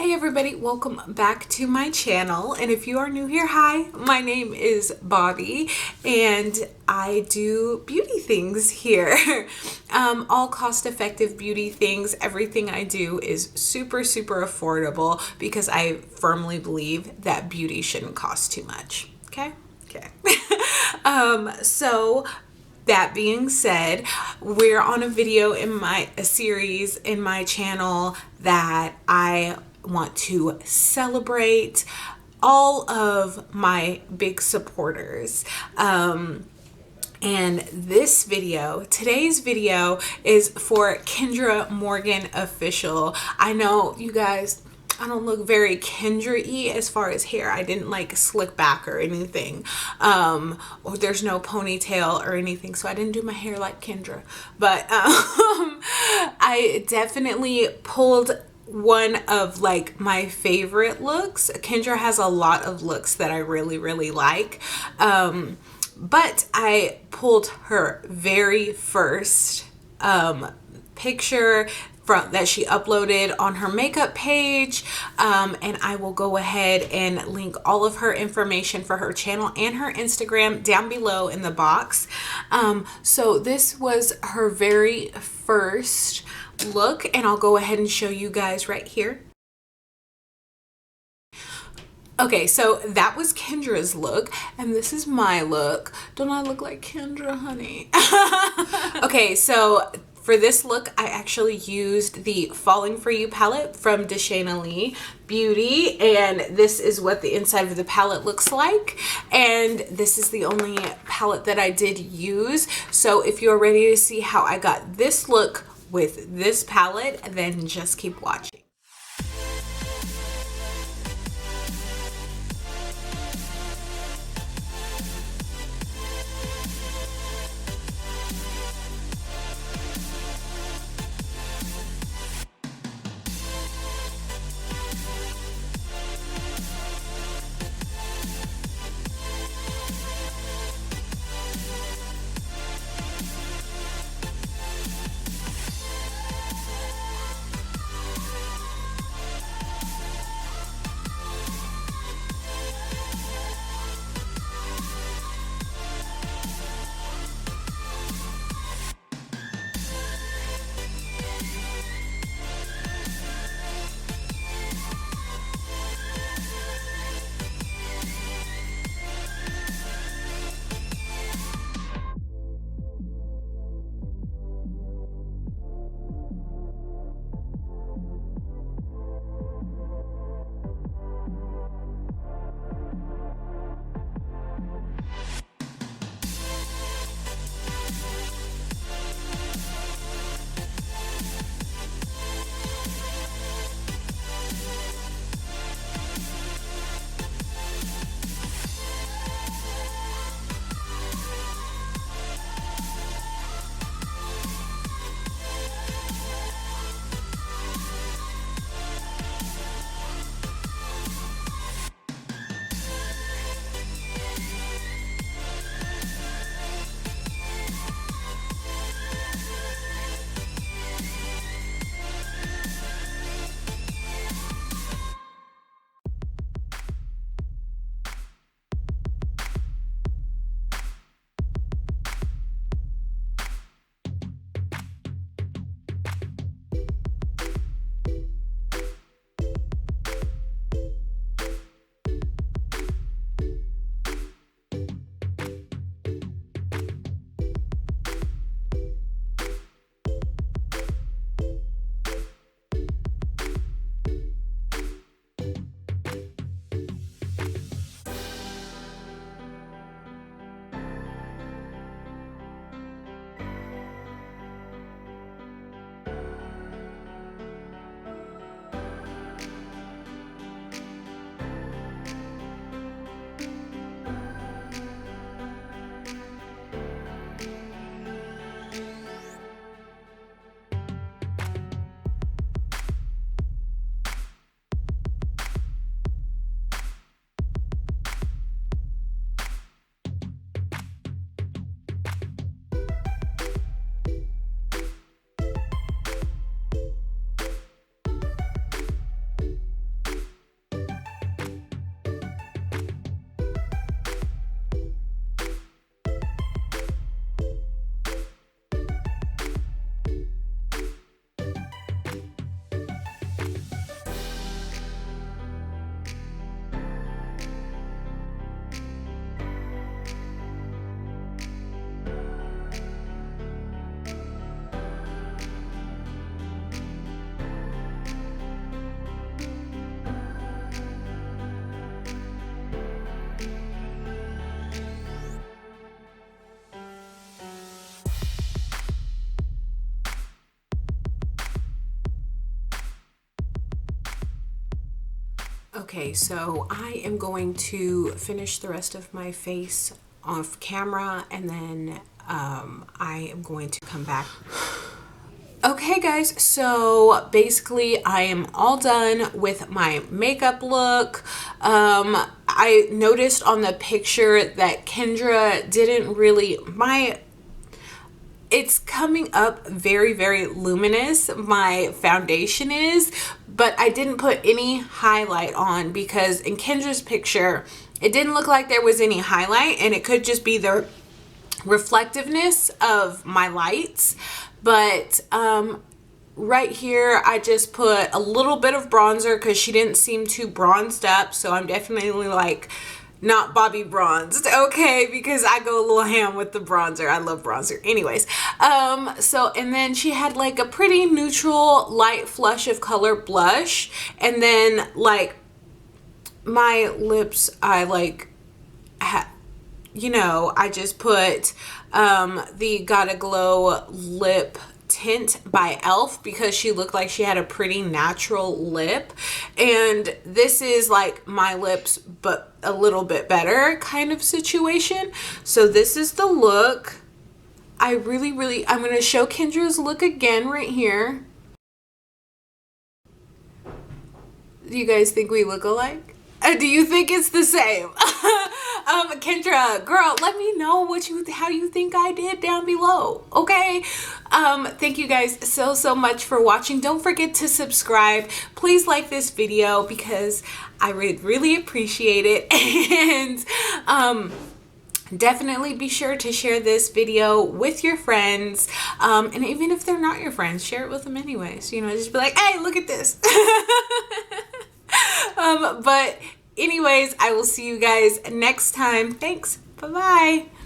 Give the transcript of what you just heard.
Hey everybody, welcome back to my channel, and if you are new here, hi, my name is Bobbi and I do beauty things here. All cost-effective beauty things. Everything I do is super affordable because I firmly believe that beauty shouldn't cost too much. Okay. So that being said, we're on a video in a series in my channel that I want to celebrate all of my big supporters. And today's video is for Kendra Morgan Official. I know you guys, I don't look very Kendra-y as far as hair. I didn't like slick back or anything. Or there's no ponytail or anything. So I didn't do my hair like Kendra. But I definitely pulled one of like my favorite looks. Kendra has a lot of looks that I really like. But I pulled her very first picture that she uploaded on her makeup page, and I will go ahead and link all of her information for her channel and her Instagram down below in the box. So this was her very first look, and I'll go ahead and show you guys right here. Okay, so that was Kendra's look, and this is my look. Don't I look like Kendra, honey? Okay, so for this look, I actually used the Falling For You palette from Danshayla Beauty, and this is what the inside of the palette looks like. And this is the only palette that I did use. So if you're ready to see how I got this look with this palette, then just keep watching. Okay, so I am going to finish the rest of my face off camera, and then I am going to come back. Okay guys, so basically I am all done with my makeup look. I noticed on the picture that Kendra didn't really, it's coming up very, very luminous, my foundation is, but I didn't put any highlight on because in Kendra's picture, it didn't look like there was any highlight, and it could just be the reflectiveness of my lights. But right here I just put a little bit of bronzer because she didn't seem too bronzed up, so I'm definitely like not Bobbi bronzed, okay, because I go a little ham with the bronzer. I love bronzer. Anyways, so, and then she had like a pretty neutral light flush of color blush, and then like my lips, I like you know, I just put the Gotta Glow lip tint by e.l.f. because she looked like she had a pretty natural lip, and this is like my lips but a little bit better kind of situation. So this is the look. I'm going to show Kendra's look again right here. Do you guys think we look alike? Do you think it's the same? Kendra, girl, let me know how you think I did down below, okay? Thank you guys so much for watching. Don't forget to subscribe. Please like this video because I would really appreciate it. And definitely be sure to share this video with your friends. And even if they're not your friends, share it with them anyways. You know, just be like, hey, look at this. But anyways, I will see you guys next time. Thanks. Bye-bye.